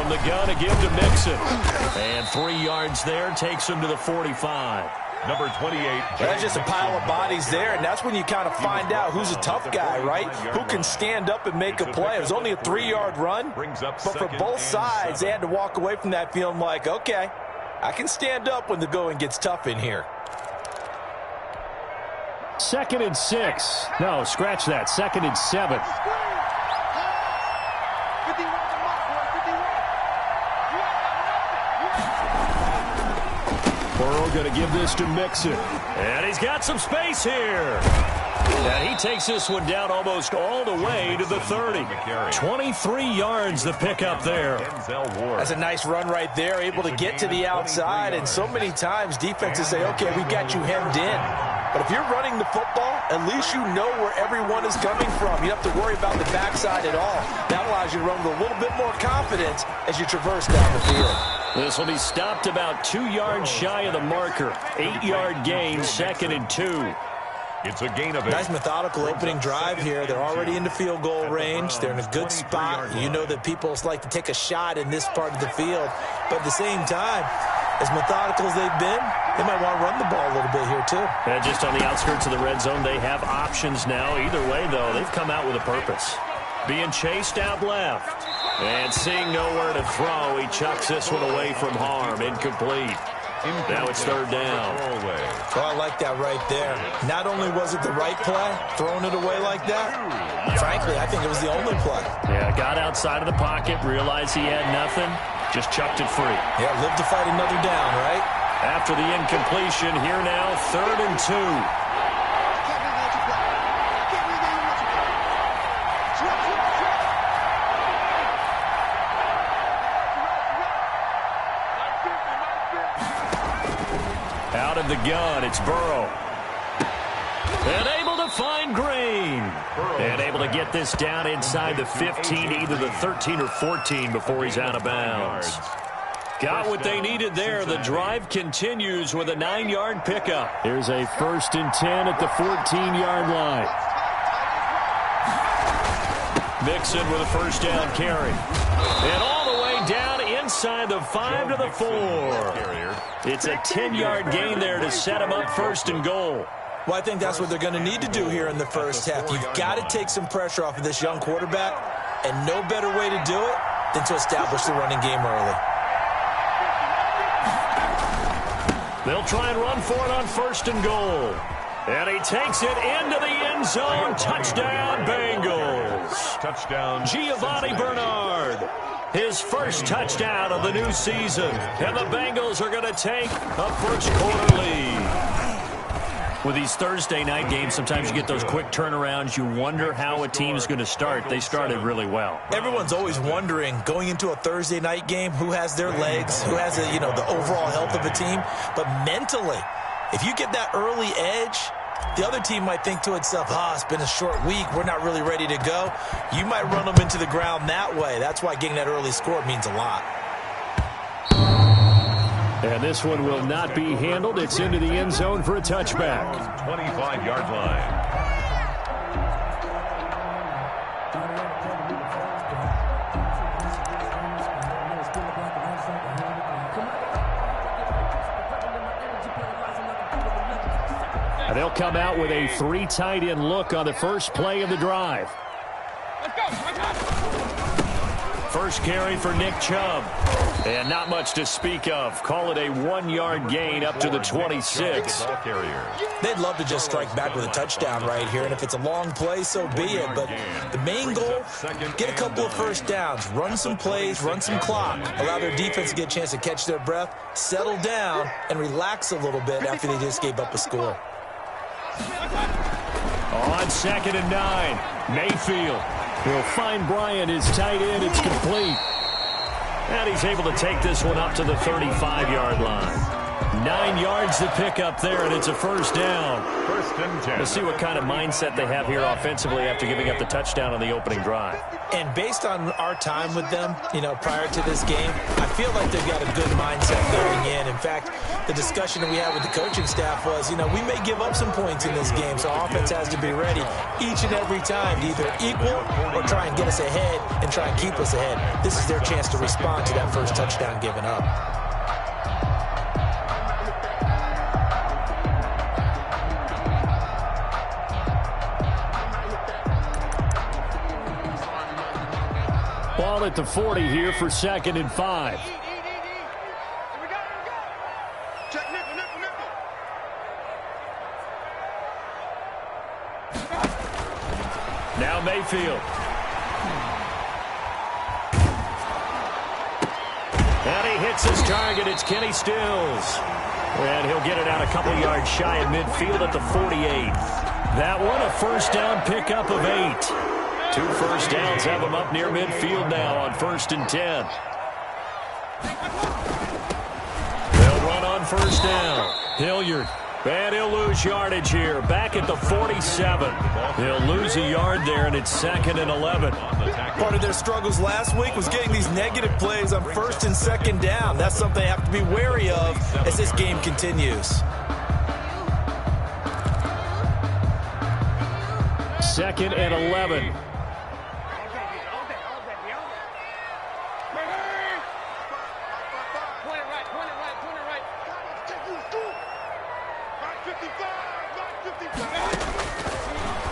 From the gun, a give to Mixon. And 3 yards there takes him to the 45. Number 28. That's just a pile of bodies there, and that's when you kind of find out who's a tough guy, right? Who can stand up and make a play. It was only a 3-yard run, but for both sides, they had to walk away from that feeling like, okay, I can stand up when the going gets tough in here. 2nd and 6. No, scratch that. 2nd and 7. Burrow going to give this to Mixon. And he's got some space here. And he takes this one down almost all the way to the 30. 23 yards the pickup there. That's a nice run right there, able to get to the outside. And so many times defenses say, okay, we got you hemmed in. But if you're running the football, at least you know where everyone is coming from. You don't have to worry about the backside at all. That allows you to run with a little bit more confidence as you traverse down the field. This will be stopped about 2 yards shy of the marker. 8-yard gain, 2nd and 2. It's a gain of 8. Nice methodical opening drive here. They're already into field goal range. They're in a good spot. You know that people like to take a shot in this part of the field. But at the same time, as methodical as they've been, they might want to run the ball a little bit here too. And just on the outskirts of the red zone, they have options now. Either way, though, they've come out with a purpose. Being chased out left. And seeing nowhere to throw, he chucks this one away from harm. Incomplete. Now it's 3rd down. Oh, I like that right there. Not only was it the right play, throwing it away like that, frankly, I think it was the only play. Yeah, got outside of the pocket, realized he had nothing, just chucked it free. Yeah, live to fight another down, right? After the incompletion, here now, 3rd and 2. Out of the gun, it's Burrow. And able to find Green. And able to get this down inside the 15, either the 13 or 14 before he's out of bounds. Got what they needed there. The drive continues with a 9-yard pickup. Here's a 1st and 10 at the 14-yard line. Mixon with a 1st down carry. And all the way down inside the 5 to the 4. It's a 10-yard gain there to set him up 1st and goal. Well, I think that's what they're going to need to do here in the first half. You've got to take some pressure off of this young quarterback, and no better way to do it than to establish the running game early. They'll try and run for it on 1st and goal. And he takes it into the end zone. Touchdown, Bengals. Touchdown, Giovanni Bernard. His first touchdown of the new season. And the Bengals are going to take a first-quarter lead. With these Thursday night games, sometimes you get those quick turnarounds. You wonder how a team's going to start. They started really well. Everyone's always wondering, going into a Thursday night game, who has their legs, who has the overall health of a team. But mentally, if you get that early edge, the other team might think to itself, it's been a short week. We're not really ready to go. You might run them into the ground that way. That's why getting that early score means a lot. And this one will not be handled. It's into the end zone for a touchback. 25-yard line. And they'll come out with a 3 tight end look on the first play of the drive. Let's go. First carry for Nick Chubb. And not much to speak of. Call it a 1-yard gain up to the 26. They'd love to just strike back with a touchdown right here. And if it's a long play, so be it. But the main goal, get a couple of first downs. Run some plays, run some clock. Allow their defense to get a chance to catch their breath, settle down, and relax a little bit after they just gave up a score. On 2nd and 9, Mayfield will find Bryant, his tight end. It's complete. And he's able to take this one up to the 35-yard line. 9 yards to pick up there, and it's a first down. First and 10. Let's see what kind of mindset they have here offensively after giving up the touchdown on the opening drive. And based on our time with them, prior to this game, I feel like they've got a good mindset going in. In fact, the discussion that we had with the coaching staff was, we may give up some points in this game, so offense has to be ready each and every time to either equal or try and get us ahead and try and keep us ahead. This is their chance to respond to that first touchdown given up. Ball at the 40 here for 2nd and 5. Now Mayfield. And he hits his target. It's Kenny Stills. And he'll get it out a couple yards shy of midfield at the 48. That one a first down pickup of 8. 2 first downs have him up near midfield now on 1st and 10. They'll run on first down. Hilliard. And he'll lose yardage here. Back at the 47. He'll lose a yard there, and it's 2nd and 11. Part of their struggles last week was getting these negative plays on 1st and 2nd down. That's something they have to be wary of as this game continues. 2nd and 11.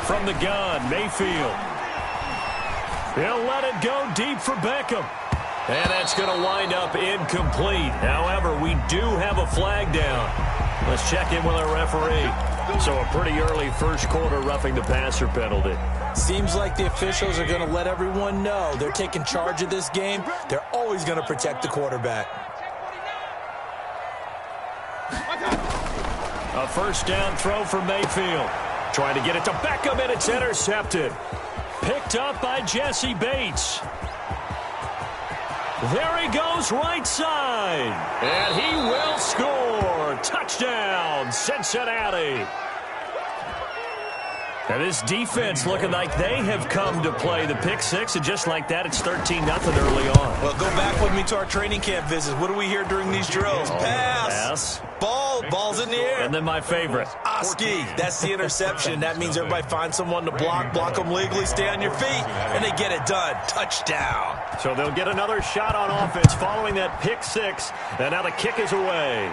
From the gun, Mayfield. He'll let it go deep for Beckham. And that's going to wind up incomplete. However, we do have a flag down. Let's check in with our referee. So a pretty early first quarter roughing the passer penalty. Seems like the officials are going to let everyone know they're taking charge of this game. They're always going to protect the quarterback. A first down throw for Mayfield. Trying to get it to Beckham, and it's intercepted. Picked up by Jesse Bates. There he goes right side. And he will score. Touchdown, Cincinnati. And this defense looking like they have come to play. The pick six, and just like that, it's 13-0 early on. Well, go back with me to our training camp visits. What do we hear during these drills? Pass. Ball's in the air. And then my favorite. Oski, that's the interception. That means everybody finds someone to block them legally, stay on your feet, and they get it done. Touchdown. So they'll get another shot on offense following that pick six, and now the kick is away.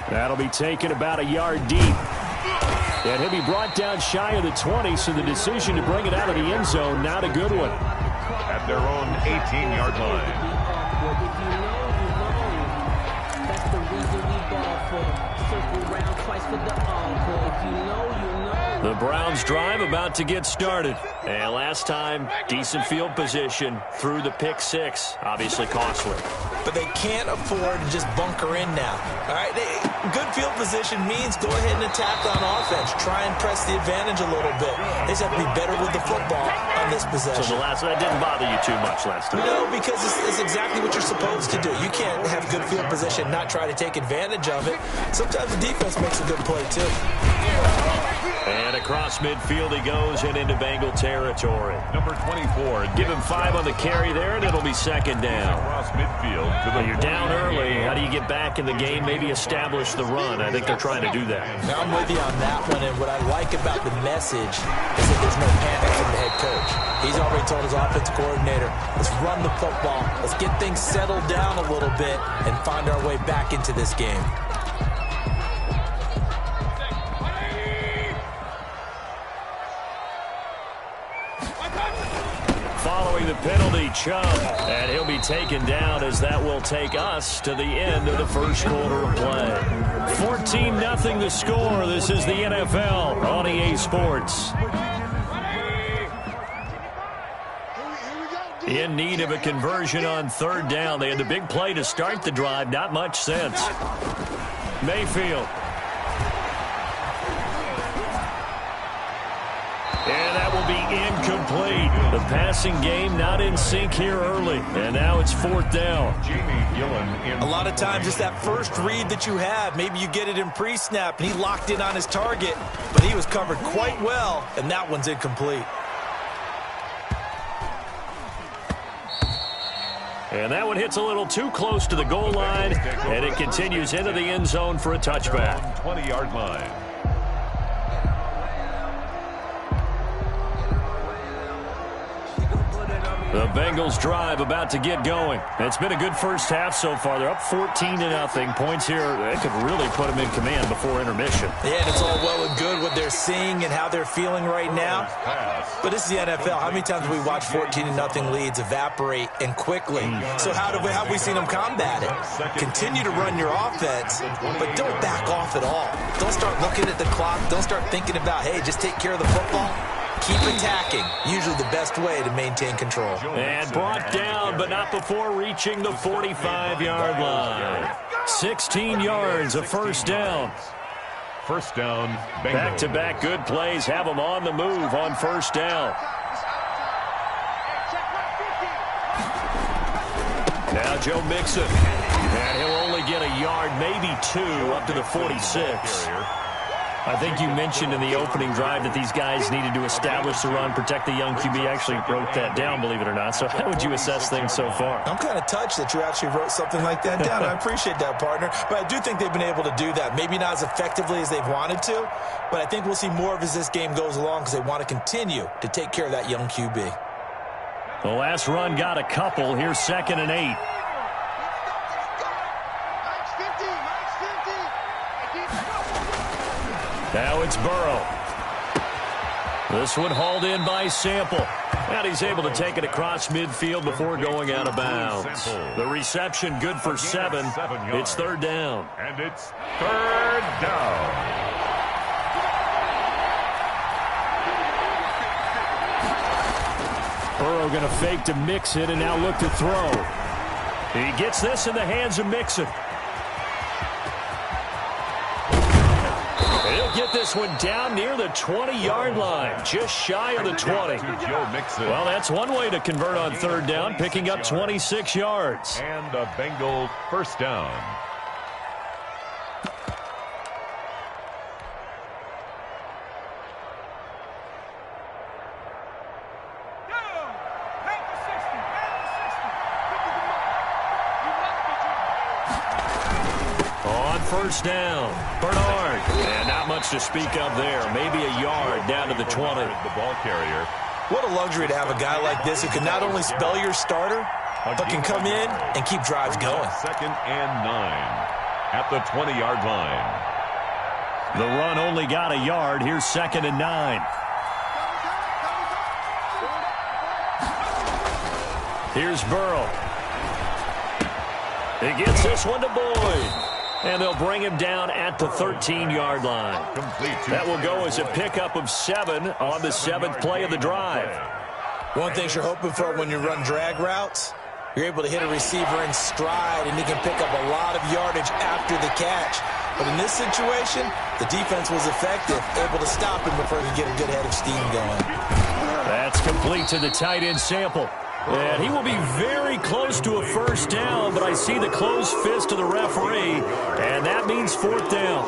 That'll be taken about a yard deep. And he'll be brought down shy of the 20, so the decision to bring it out of the end zone, not a good one. At their own 18-yard line. That's the reason we ball for. Circle round twice for the encore. If you know, you know. The Browns drive about to get started. And last time, decent field position through the pick six. Obviously costly. But they can't afford to just bunker in now. All right, good field position means go ahead and attack on offense. Try and press the advantage a little bit. They just have to be better with the football on this possession. So that didn't bother you too much last time? No, because it's exactly what you're supposed to do. You can't have good field position and not try to take advantage of it. Sometimes the defense makes a good play, too. And across midfield he goes and into Bengal territory. Number 24. Give him 5 on the carry there, and it'll be second down. Across midfield to the You're down early. How do you get back in the game, maybe establish the run? I think they're trying to do that. Now I'm with you on that one, and what I like about the message is that there's no panic from the head coach. He's already told his offensive coordinator, let's run the football, let's get things settled down a little bit and find our way back into this game. Following the penalty, Chubb, and he'll be taken down as that will take us to the end of the first quarter of play. 14-0 the score. This is the NFL on EA Sports. In need of a conversion on third down. They had the big play to start the drive. Not much sense. Mayfield. And that will be incomplete. The passing game not in sync here early. And now it's 4th down. A lot of times it's that first read that you have. Maybe you get it in pre-snap, and he locked in on his target, but he was covered quite well, and that one's incomplete. And that one hits a little too close to the goal line, and it continues into the end zone for a touchback. 20-yard line. The Bengals drive about to get going. It's been a good first half so far. They're up 14-0. Points here, they could really put them in command before intermission. Yeah, and it's all well and good what they're seeing and how they're feeling right now. But this is the NFL. How many times have we watched 14-0 leads evaporate and quickly? So how have we seen them combat it? Continue to run your offense, but don't back off at all. Don't start looking at the clock. Don't start thinking about, hey, just take care of the football. Keep attacking. Usually the best way to maintain control. And brought down, but not before reaching the 45-yard line. 16 yards, a first down. First down, Bengals. Back-to-back good plays have them on the move on first down. Now Joe Mixon. And he'll only get a yard, maybe 2, up to the 46. I think you mentioned in the opening drive that these guys needed to establish the run, protect the young QB. I actually wrote that down, believe it or not. So how would you assess things so far? I'm kind of touched that you actually wrote something like that down. I appreciate that, partner. But I do think they've been able to do that. Maybe not as effectively as they've wanted to, but I think we'll see more of as this game goes along because they want to continue to take care of that young QB. The last run got a couple. Here's 2nd and 8. Now it's Burrow. This one hauled in by Sample. And he's able to take it across midfield before going out of bounds. The reception good for 7. It's 3rd down. And it's 3rd down. Burrow going to fake to Mixon and now look to throw. He gets this in the hands of Mixon. He'll get this one down near the 20-yard line, just shy of the 20. Well, that's one way to convert on 3rd down, picking up 26 yards. And the Bengals first down. On first down, Bernard. And not much to speak of there. Maybe a yard down to the 20. The ball carrier. What a luxury to have a guy like this who can not only spell your starter, but can come in and keep drives going. 2nd and 9 at the 20-yard line. The run only got a yard. Here's 2nd and 9. Here's Burrow. He gets this one to Boyd. And they'll bring him down at the 13-yard line. That will go as a pickup of 7 on the 7th play of the drive. One thing you're hoping for when you run drag routes, you're able to hit a receiver in stride, and he can pick up a lot of yardage after the catch. But in this situation, the defense was effective, able to stop him before he could get a good head of steam going. That's complete to the tight end Sample. And he will be very close to a first down, but I see the closed fist of the referee, and that means 4th down.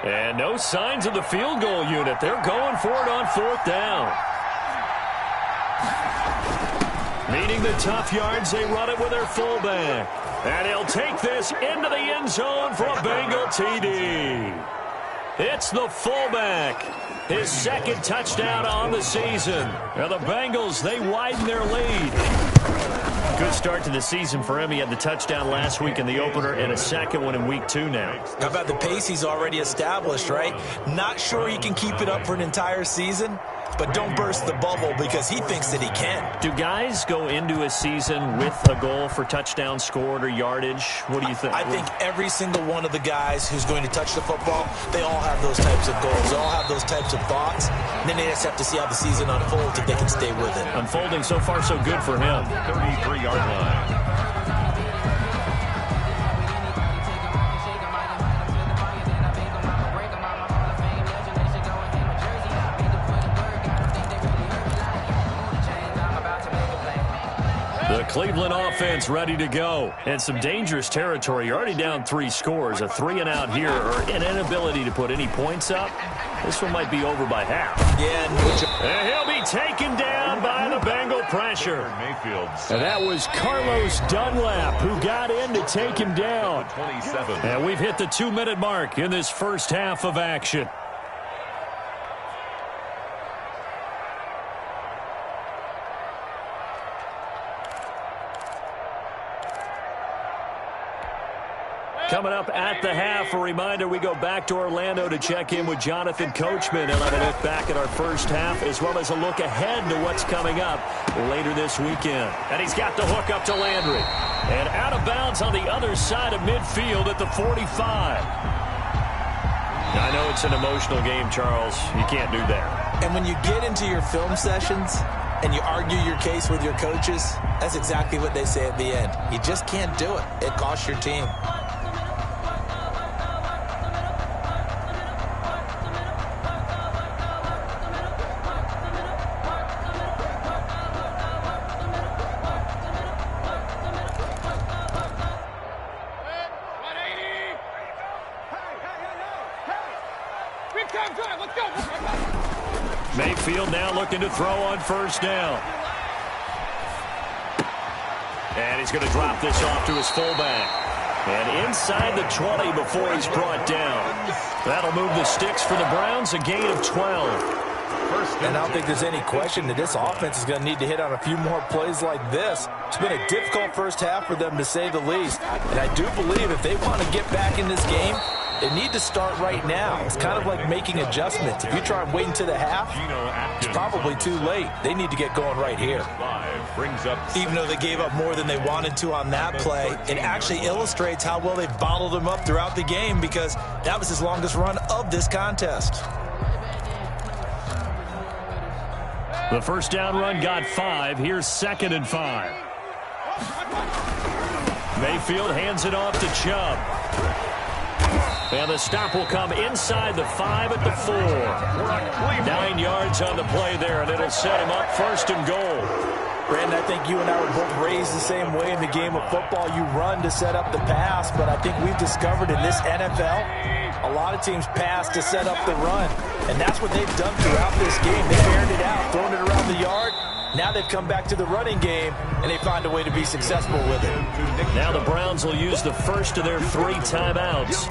And no signs of the field goal unit. They're going for it on 4th down. Needing the tough yards, they run it with their fullback. And he'll take this into the end zone for a Bengal TD. It's the fullback. His 2nd touchdown on the season. Now the Bengals, they widen their lead. Good start to the season for him. He had the touchdown last week in the opener and a 2nd one in week 2 now. How about the pace he's already established, right? Not sure he can keep it up for an entire season, but don't burst the bubble because he thinks that he can. Do guys go into a season with a goal for touchdown scored or yardage? What do you think? I think every single one of the guys who's going to touch the football, they all have those types of goals. They all have those types of thoughts. And then they just have to see how the season unfolds if they can stay with it. Unfolding so far so good for him. 33-yard line. The Cleveland offense ready to go. And some dangerous territory. You're already down 3 scores. A 3-and-out here or an inability to put any points up. This one might be over by half. Yeah, and he'll be taken down by the Bengal pressure. And that was Carlos Dunlap who got in to take him down. 27. And we've hit the 2-minute mark in this first half of action. Coming up at the half, a reminder, we go back to Orlando to check in with Jonathan Coachman and have a look back at our first half as well as a look ahead to what's coming up later this weekend. And he's got the hook up to Landry. And out of bounds on the other side of midfield at the 45. I know it's an emotional game, Charles. You can't do that. and when you get into your film sessions and you argue your case with your coaches, that's exactly what they say at the end. You just can't do it. It costs your team. Mayfield now looking to throw on first down. And he's going to drop this off to his fullback. And inside the 20 before he's brought down. That'll move the sticks for the Browns, a gain of 12. And I don't think there's any question that this offense is going to need to hit on a few more plays like this. It's been a difficult first half for them, to say the least. And I do believe if they want to get back in this game, they need to start right now. It's kind of like making adjustments. If you try and wait until the half, it's probably too late. They need to get going right here. Even though they gave up more than they wanted to on that play, it actually illustrates how well they've bottled them up throughout the game, because that was his longest run of this contest. The first down run got 5. Here's 2nd and 5. Mayfield hands it off to Chubb. And the stop will come inside the 5 at the 4. 9 yards on the play there, and it'll set him up 1st and goal. Brandon, I think you and I were both raised the same way in the game of football. You run to set up the pass, but I think we've discovered in this NFL, a lot of teams pass to set up the run. And that's what they've done throughout this game. They've aired it out, thrown it around the yard. Now they've come back to the running game, and they find a way to be successful with it. Now the Browns will use the first of their 3 timeouts,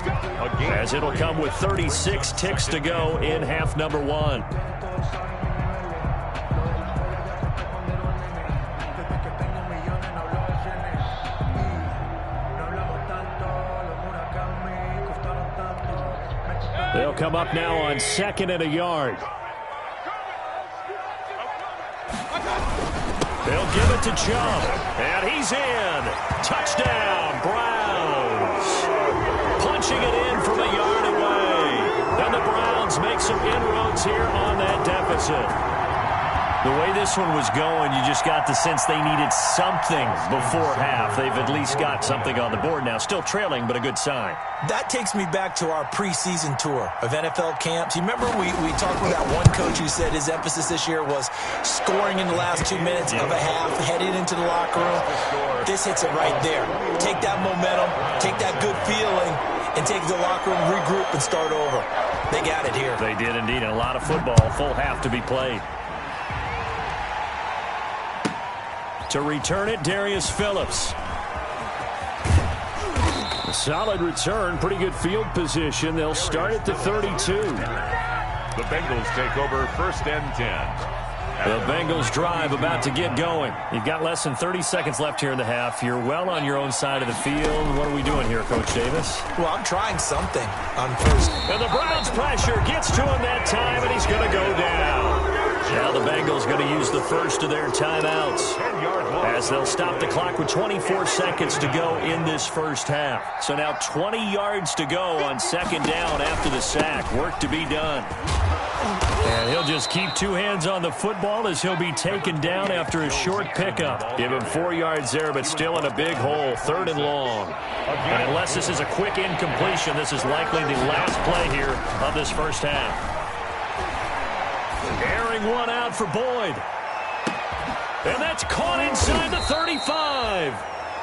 as it'll come with 36 ticks to go in half number 1. They'll come up now on 2nd and a yard. They'll give it to Chubb, and he's in. Touchdown, Browns. Punching it in from a yard away. And the Browns make some inroads here on that deficit. The way this one was going, you just got the sense they needed something before half. They've at least got something on the board now. Still trailing, but a good sign. That takes me back to our preseason tour of NFL camps. You remember we talked with that one coach who said his emphasis this year was scoring in the last 2 minutes of a half, heading into the locker room. This hits it right there. Take that momentum, take that good feeling, and take the locker room, regroup, and start over. They got it here. They did indeed, and a lot of football, full half to be played. To return it, Darius Phillips. A solid return, pretty good field position. They'll start at the 32. The Bengals take over 1st and 10. The Bengals drive about to get going. You've got less than 30 seconds left here in the half. You're well on your own side of the field. What are we doing here, Coach Davis? Well, I'm trying something on first. And the Browns pressure gets to him that time, and he's going to go down. Now the first of their timeouts, as they'll stop the clock with 24 seconds to go in this first half. So now 20 yards to go on second down after the sack. Work to be done. And he'll just keep two hands on the football as he'll be taken down after a short pickup. Give him 4 yards there, but still in a big hole, 3rd and long. And unless this is a quick incompletion, this is likely the last play here of this first half. Airing one out for Boyd. And that's caught inside the 35.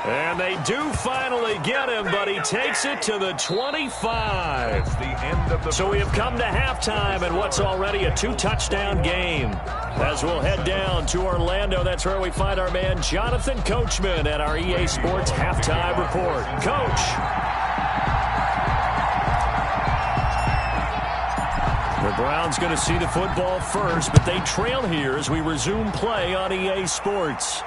And they do finally get him, but he takes it to the 25. So we have come to halftime in what's already a 2-touchdown game. As we'll head down to Orlando, that's where we find our man Jonathan Coachman at our EA Sports Halftime Report. Coach. The Browns going to see the football first, but they trail here as we resume play on EA Sports.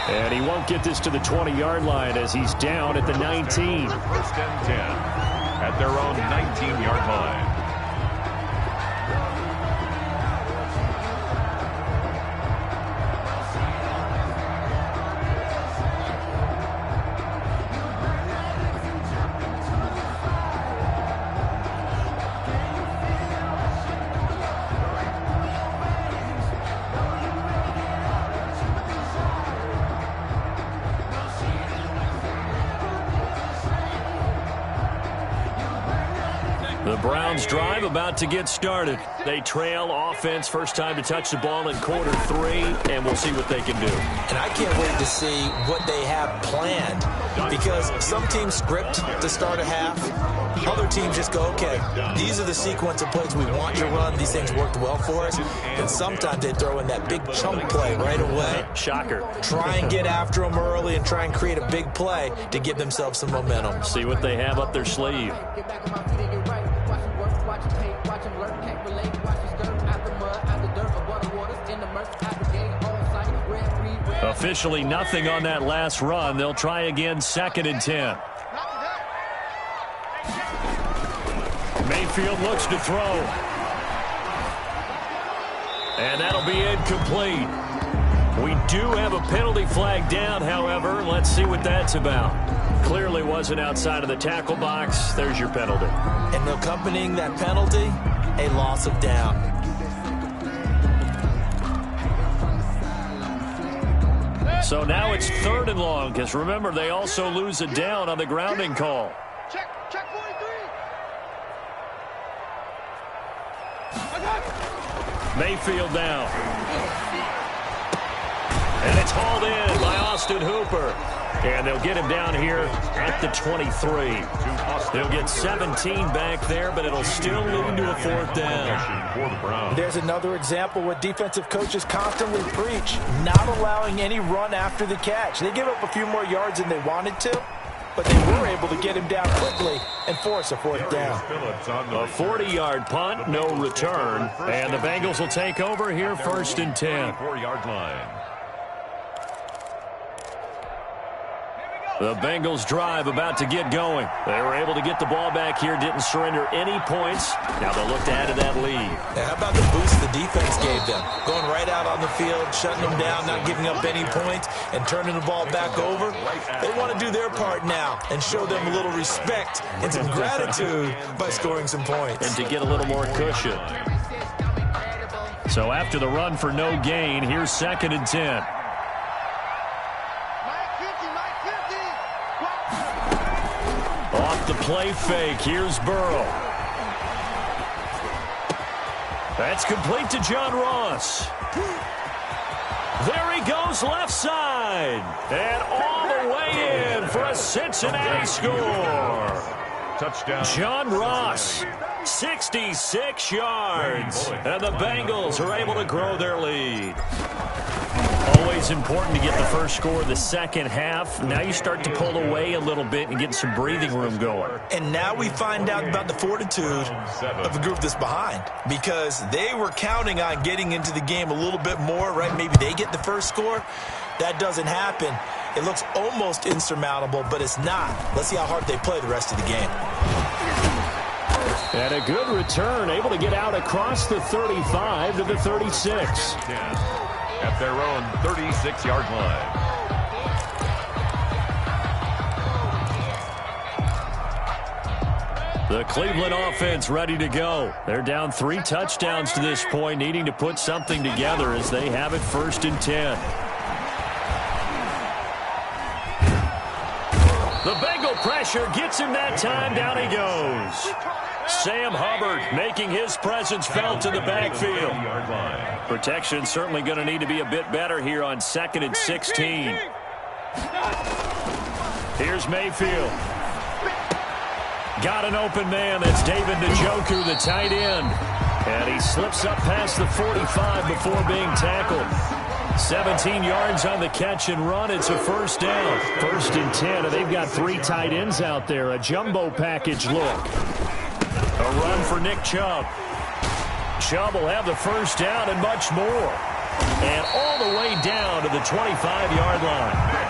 And he won't get this to the 20-yard line as he's down at the 19. 1st and 10 at their own 19-yard line. The Browns drive about to get started. They trail offense, first time to touch the ball in quarter 3, and we'll see what they can do. And I can't wait to see what they have planned, because some teams script to start a half. Other teams just go, okay, these are the sequence of plays we want to run. These things worked well for us. And sometimes they throw in that big chunk play right away. Shocker. Try and get after them early and try and create a big play to give themselves some momentum. See what they have up their sleeve. Officially nothing on that last run. They'll try again, 2nd and 10. Mayfield looks to throw. And that'll be incomplete. We do have a penalty flag down, however. Let's see what that's about. Clearly wasn't outside of the tackle box. There's your penalty. And accompanying that penalty, a loss of down. So now it's 3rd and long, because remember, they also lose a down on the grounding call. Check 43. Mayfield down. And it's hauled in by Austin Hooper. And they'll get him down here at the 23. They'll get 17 back there, but it'll still lead to a 4th down. There's another example what defensive coaches constantly preach, not allowing any run after the catch. They give up a few more yards than they wanted to, but they were able to get him down quickly and force a 4th down. A 40-yard punt, no return. And the Bengals will take over here, 1st and 10. 4-yard line. The Bengals drive about to get going. They were able to get the ball back here, didn't surrender any points. Now they'll look to add to that lead. Now, how about the boost the defense gave them? Going right out on the field, shutting them down, not giving up any points, and turning the ball back over. They want to do their part now and show them a little respect and some gratitude by scoring some points. And to get a little more cushion. So after the run for no gain, here's 2nd and 10. Off the play fake, here's Burrow. That's complete to John Ross. There he goes left side. And all the way in for a Cincinnati score. Touchdown. John Ross, 66 yards. And the Bengals are able to grow their lead. Always important to get the first score of the second half. Now you start to pull away a little bit and get some breathing room going. And now we find out about the fortitude of a group that's behind, because they were counting on getting into the game a little bit more, right? Maybe they get the first score. That doesn't happen. It looks almost insurmountable, but it's not. Let's see how hard they play the rest of the game. And a good return, able to get out across the 35 to the 36. 10 at their own 36-yard line. The Cleveland offense ready to go. They're down 3 touchdowns to this point, needing to put something together as they have it 1st and 10. The Bengal pressure gets him that time. Down he goes. Sam Hubbard making his presence felt in the backfield. Protection certainly going to need to be a bit better here on 2nd and 16. Here's Mayfield. Got an open man. That's David Njoku, the tight end. And he slips up past the 45 before being tackled. 17 yards on the catch and run. It's a 1st down. 1st and 10, and they've got 3 tight ends out there. A jumbo package look. A run for Nick Chubb. Chubb will have the 1st down and much more. And all the way down to the 25-yard line.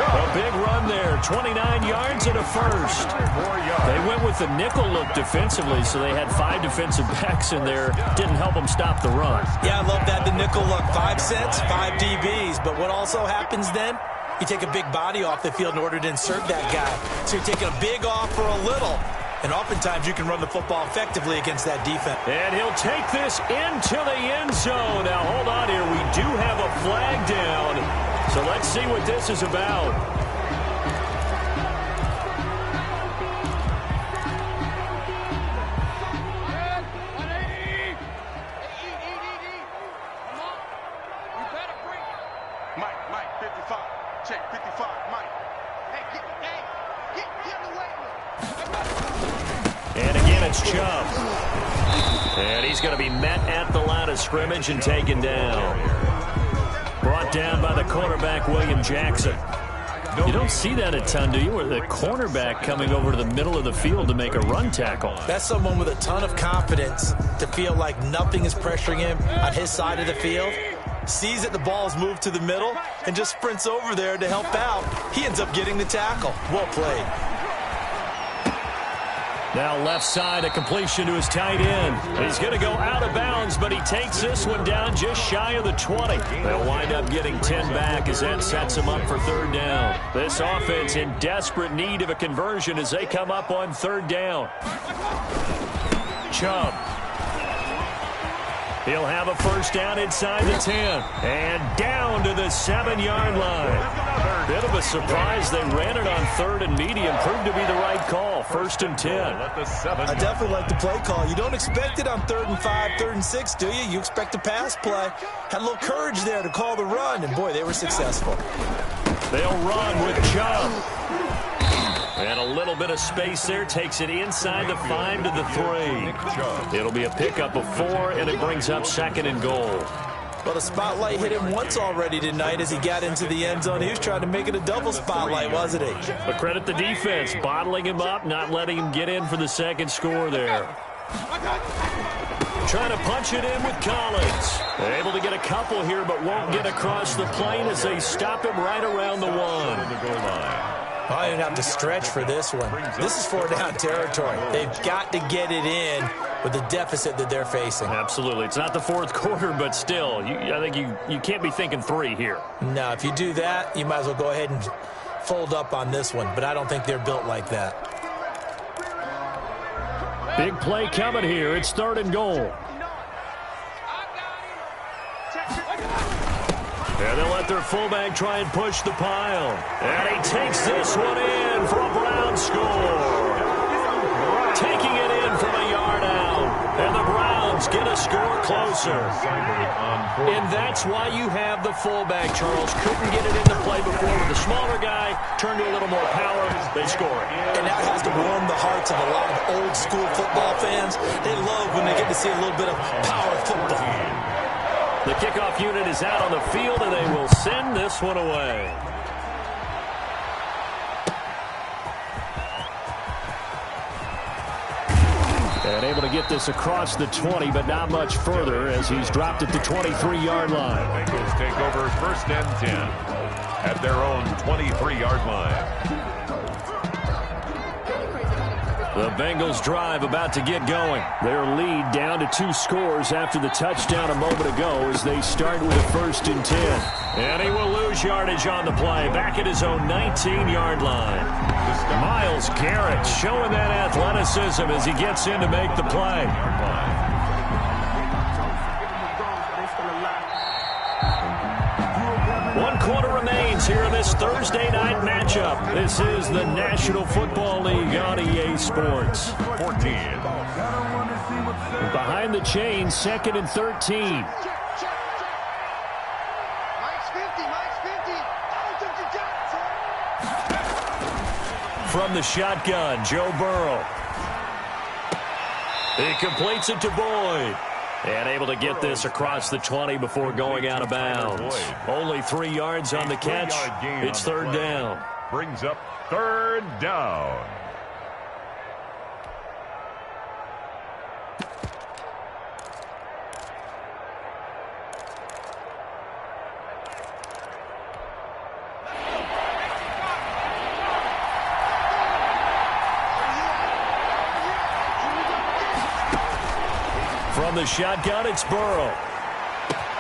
A big run there, 29 yards and a 1st. They went with the nickel look defensively, so they had 5 defensive backs in there. Didn't help them stop the run. Yeah, I love that, the nickel look. 5 cents, 5 DBs. But what also happens then? You take a big body off the field in order to insert that guy. So you're taking a big off for a little. And oftentimes you can run the football effectively against that defense. And he'll take this into the end zone. Now, hold on here. We do have a flag down. So let's see what this is about. Mike, 55. Check, 55, Mike. Hey, get away. And again, it's Chubb. And he's going to be met at the line of scrimmage and taken down. Brought down by the quarterback, William Jackson. You don't see that a ton, do you? Where the cornerback coming over to the middle of the field to make a run tackle. That's someone with a ton of confidence to feel like nothing is pressuring him on his side of the field. Sees that the ball's moved to the middle and just sprints over there to help out. He ends up getting the tackle. Well played. Now left side, a completion to his tight end. He's going to go out of bounds, but he takes this one down just shy of the 20. They'll wind up getting 10 back as that sets him up for 3rd down. This offense in desperate need of a conversion as they come up on 3rd down. Chubb. He'll have a 1st down inside the 10. And down to the 7-yard line. Bit of a surprise. They ran it on 3rd and medium. Proved to be the right call. 1st and 10. I definitely like the play call. You don't expect it on 3rd and 5, 3rd and 6, do you? You expect a pass play. Had a little courage there to call the run, and boy, they were successful. They'll run with Chubb. And a little bit of space there. Takes it inside the 5 to the 3. It'll be a pickup of 4, and it brings up 2nd and goal. Well, the spotlight hit him once already tonight as he got into the end zone. He was trying to make it a double spotlight, wasn't he? But credit the defense, bottling him up, not letting him get in for the 2nd score there. Trying to punch it in with Collins. They're able to get a couple here, but won't get across the plane as they stop him right around the 1. I didn't have to stretch for this one. This is 4 down territory. They've got to get it in with the deficit that they're facing. Absolutely. It's not the 4th quarter, but still, I think you can't be thinking 3 here. No, if you do that, you might as well go ahead and fold up on this one, but I don't think they're built like that. Big play coming here. It's 3rd and goal. And they'll let their fullback try and push the pile. And he takes this one in for a Brown score. Taking it in from a yard out. And the Browns get a score closer. And that's why you have the fullback, Charles. Couldn't get it into play before with the smaller guy. Turned to a little more power. They score it. And that has to warm the hearts of a lot of old school football fans. They love when they get to see a little bit of power football. The kickoff unit is out on the field, and they will send this one away. And able to get this across the 20, but not much further as he's dropped at the 23-yard line. Bengals take over 1st and 10 at their own 23-yard line. The Bengals drive about to get going. Their lead down to 2 scores after the touchdown a moment ago as they start with a 1st and 10. And he will lose yardage on the play, back at his own 19-yard line. Myles Garrett showing that athleticism as he gets in to make the play. 1 quarter remains here in this Thursday night matchup. This is the National Football League on EA Sports. 14. Behind the chains, 2nd and 13. From the shotgun, Joe Burrow. He completes it to Boyd. And able to get this across the 20 before going out of bounds. Only 3 yards on the catch. It's 3rd down. Brings up 3rd down. From the shotgun, it's Burrow.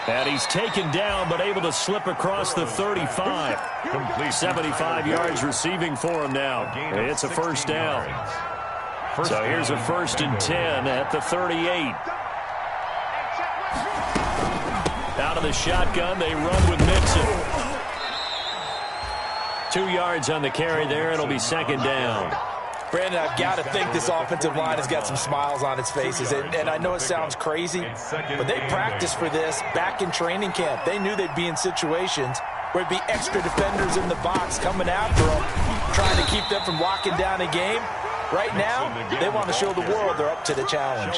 And he's taken down, but able to slip across the 35. 75 yards receiving for him now. It's a 1st down. So here's a 1st and 10 at the 38. Out of the shotgun, they run with Mixon. 2 yards on the carry there. It'll be 2nd down. Brandon, I've got to think this offensive line has got some smiles on its faces. And I know it sounds crazy, but they practiced for this back in training camp. They knew they'd be in situations where it'd be extra defenders in the box coming after them, trying to keep them from locking down a game. Right now, they want to show the world they're up to the challenge.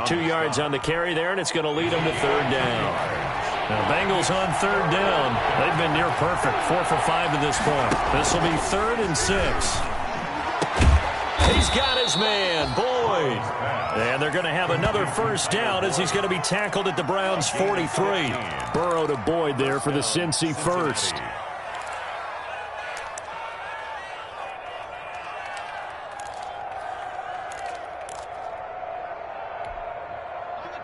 2 yards on the carry there, and it's going to lead them to 3rd down. Now, Bengals on 3rd down. They've been near perfect, 4 for 5 to this point. This will be 3rd and 6. He's got his man, Boyd. And they're going to have another 1st down as he's going to be tackled at the Browns' 43. Burrow to Boyd there for the Cincy 1st.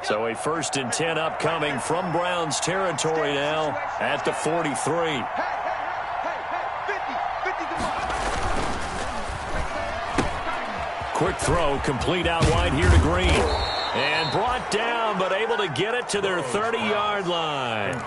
So a 1st and 10 upcoming from Browns territory now at the 43. Quick throw, complete out wide here to Green. And brought down, but able to get it to their 30-yard line.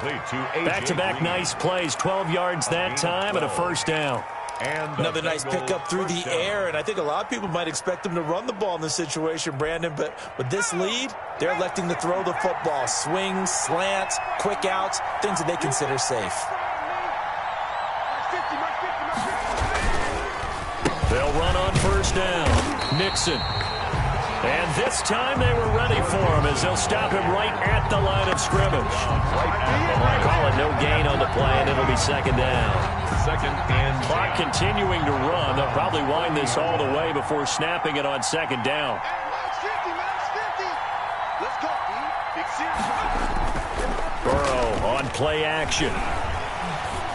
Back-to-back nice plays, 12 yards that time and a 1st down. And another nice pickup through the air, and I think a lot of people might expect them to run the ball in this situation, Brandon, but with this lead, they're electing to throw the football. Swings, slants, quick outs, things that they consider safe. They'll run on 1st down. Mixon. And this time they were ready for him as they'll stop him right at the line of scrimmage. Call it no gain on the play, and it'll be 2nd down. 2nd and clock continuing to run. They'll probably wind this all the way before snapping it on 2nd down. Burrow on play action.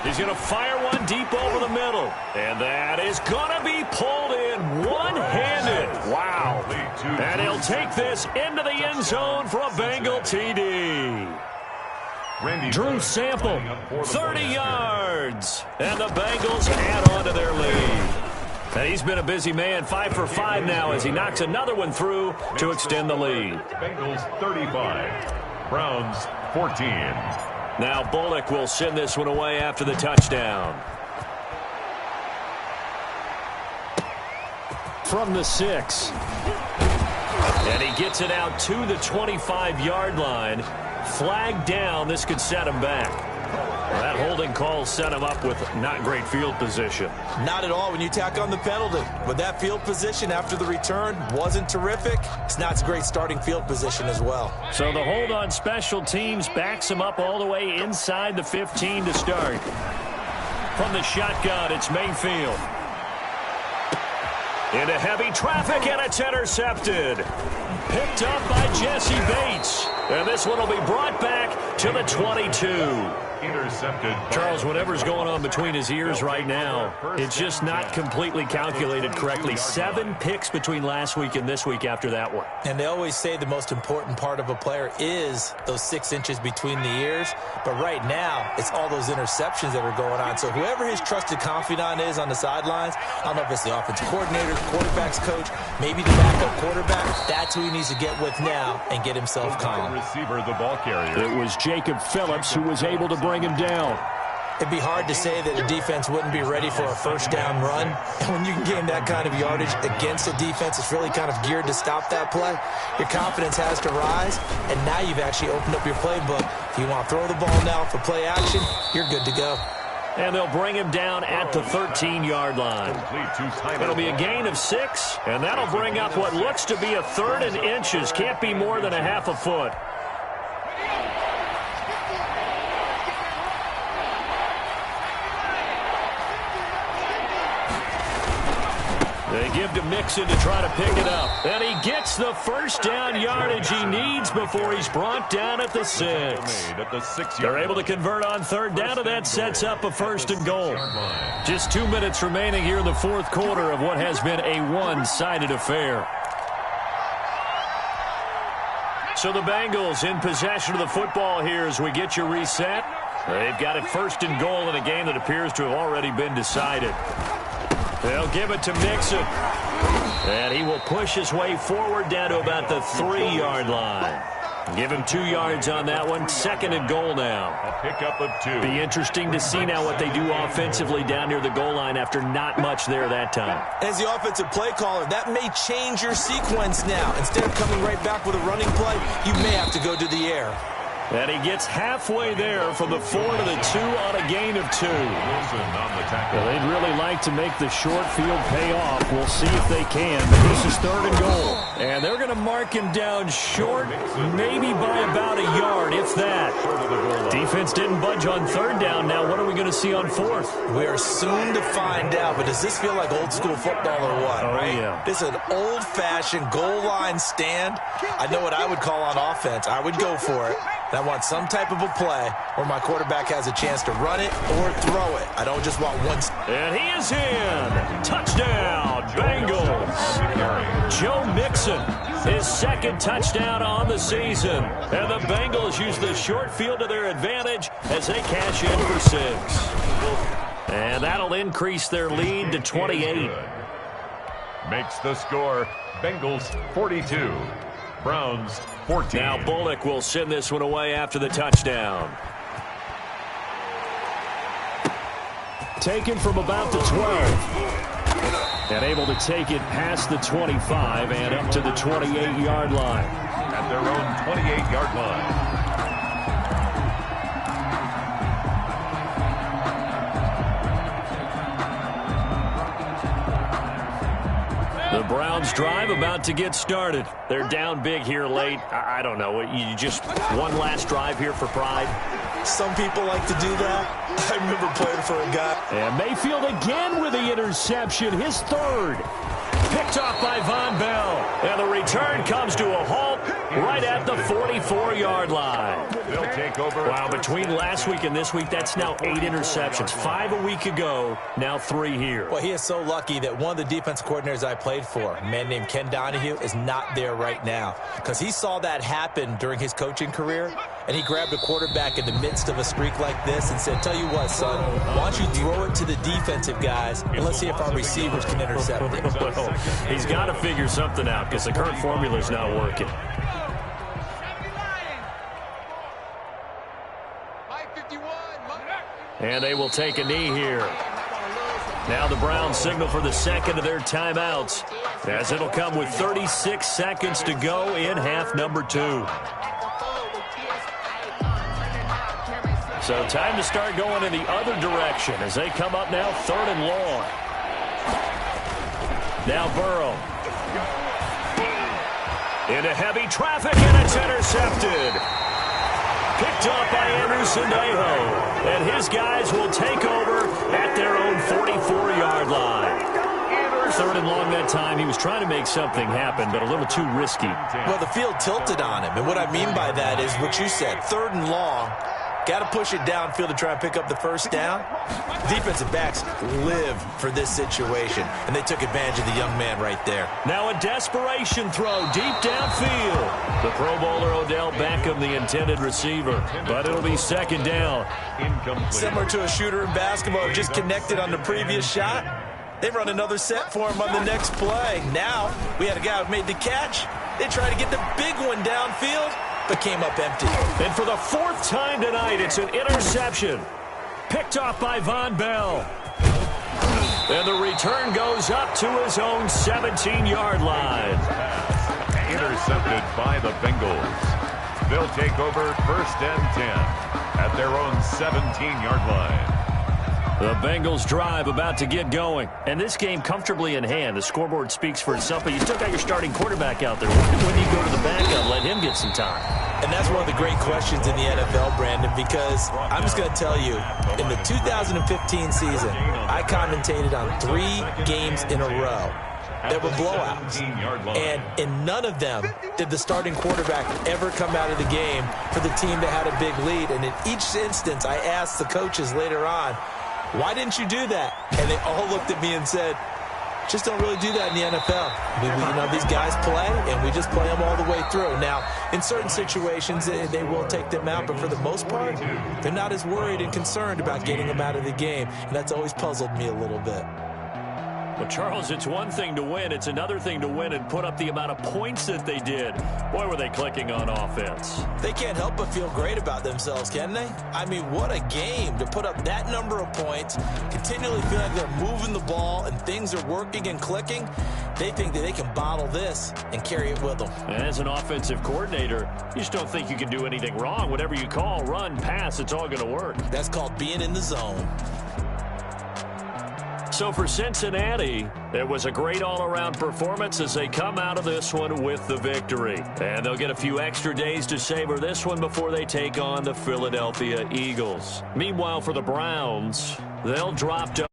He's going to fire one deep over the middle. And that is going to be pulled in one-handed. Wow. And he'll take this into the end zone for a Bengal TD. Drew Sample, 30 yards. And the Bengals add on to their lead. And he's been a busy man, 5 for 5 now as he knocks another one through to extend the lead. Bengals 35, Browns 14. Now Bullock will send this one away after the touchdown. From the 6. And he gets it out to the 25-yard line. Flagged down. This could set him back. Well, that holding call set him up with not great field position. Not at all when you tack on the penalty. But that field position after the return wasn't terrific. It's not a great starting field position as well. So the hold on special teams backs him up all the way inside the 15 to start. From the shotgun, it's Mayfield. Into heavy traffic, and it's intercepted. Picked up by Jesse Bates. And this one will be brought back to the 22. Intercepted. Charles, whatever's going on between his ears right now, it's just not completely calculated correctly. 7 picks between last week and this week after that one. And they always say the most important part of a player is those 6 inches between the ears. But right now, it's all those interceptions that are going on. So whoever his trusted confidant is on the sidelines, I don't know if it's the offensive coordinator, the quarterback's coach, maybe the backup quarterback, that's who he needs to get with now and get himself calm. Receiver, the ball carrier. It was Jacob Phillips who was able to bring him down. It'd be hard to say that a defense wouldn't be ready for a first down run. And when you can gain that kind of yardage against a defense that's really kind of geared to stop that play, your confidence has to rise. And now you've actually opened up your playbook. If you want to throw the ball now for play action, you're good to go. And they'll bring him down at the 13-yard line. It'll be a gain of 6, and that'll bring up what looks to be a 3rd and inches. Can't be more than a half a foot. They give to Mixon to try to pick it up. And he gets the first down yardage he needs before he's brought down at the 6. They're able to convert on 3rd down, and that sets up a 1st and goal. Just 2 minutes remaining here in the 4th quarter of what has been a one-sided affair. So the Bengals in possession of the football here as we get your reset. They've got it 1st and goal in a game that appears to have already been decided. They'll give it to Mixon. And he will push his way forward down to about the 3-yard line. Give him 2 yards on that one. 2nd and goal now. A pickup of 2. Be interesting to see now what they do offensively down near the goal line after not much there that time. As the offensive play caller, that may change your sequence now. Instead of coming right back with a running play, you may have to go to the air. And he gets halfway there from the 4 to the 2 on a gain of 2. Wilson on the tackle. Well, they'd really like to make the short field pay off. We'll see if they can. But this is 3rd and goal. And they're going to mark him down short, maybe by about a yard, if that. Defense didn't budge on 3rd down. Now what are we going to see on 4th? We are soon to find out. But does this feel like old school football or what? Oh, right? Yeah. This is an old-fashioned goal line stand. I know what I would call on offense. I would go for it. And I want some type of a play where my quarterback has a chance to run it or throw it. I don't just want one. And he is in. Touchdown, Bengals. Joe Mixon, his 2nd touchdown on the season. And the Bengals use the short field to their advantage as they cash in for 6. And that'll increase their lead to 28. Makes the score. Bengals 42. Browns 14. Now Bullock will send this one away after the touchdown. Taken from about the 12. And able to take it past the 25 and up to the 28-yard line. At their own 28-yard line. The Browns drive about to get started. They're down big here late. I don't know. You just one last drive here for pride. Some people like to do that. I remember playing for a guy. And Mayfield again with the interception. His 3rd. Picked off by Von Bell. And the return comes to a halt right at the 44-yard line. They'll take over. Wow, between last week and this week, that's now 8 interceptions. 5 a week ago, now 3 here. Well, he is so lucky that one of the defense coordinators I played for, a man named Ken Donahue, is not there right now. Because he saw that happen during his coaching career, and he grabbed a quarterback in the midst of a streak like this and said, tell you what, son, why don't you throw it to the defensive guys, and let's see if our receivers can intercept it. Well, he's got to figure something out because the current formula is not working. And they will take a knee here. Now the Browns signal for the 2nd of their timeouts, as it'll come with 36 seconds to go in half number 2. So time to start going in the other direction as they come up now 3rd and long. Now Burrow. Into heavy traffic, and it's intercepted. Picked up by Anderson Aho. And his guys will take over at their own 44-yard line. 3rd and long that time. He was trying to make something happen, but a little too risky. Well, the field tilted on him, and what I mean by that is what you said, 3rd and long. Got to push it downfield to try and pick up the first down. Defensive backs live for this situation, and they took advantage of the young man right there. Now a desperation throw deep downfield. The Pro Bowler Odell Beckham, the intended receiver, but it'll be 2nd down. Similar to a shooter in basketball who just connected on the previous shot. They run another set for him on the next play. Now we had a guy who made the catch. They tried to get the big one downfield, but came up empty. And for the 4th time tonight, it's an interception. Picked off by Von Bell. And the return goes up to his own 17-yard line. Intercepted by the Bengals. They'll take over 1st and 10 at their own 17-yard line. The Bengals drive about to get going. And this game comfortably in hand. The scoreboard speaks for itself, but you still got your starting quarterback out there. When you go to the backup, let him get some time. And that's one of the great questions in the NFL, Brandon, because I'm just going to tell you, in the 2015 season, I commentated on 3 games in a row that were blowouts. And in none of them did the starting quarterback ever come out of the game for the team that had a big lead. And in each instance, I asked the coaches later on, why didn't you do that? And they all looked at me and said, just don't really do that in the NFL. These guys play, and we just play them all the way through. Now, in certain situations, they will take them out, but for the most part, they're not as worried and concerned about getting them out of the game, and that's always puzzled me a little bit. Well, Charles, it's one thing to win. It's another thing to win and put up the amount of points that they did. Boy, were they clicking on offense. They can't help but feel great about themselves, can they? I mean, what a game to put up that number of points, continually feel like they're moving the ball and things are working and clicking. They think that they can bottle this and carry it with them. And as an offensive coordinator, you just don't think you can do anything wrong. Whatever you call, run, pass, it's all going to work. That's called being in the zone. So for Cincinnati, it was a great all-around performance as they come out of this one with the victory. And they'll get a few extra days to savor this one before they take on the Philadelphia Eagles. Meanwhile, for the Browns, they'll drop to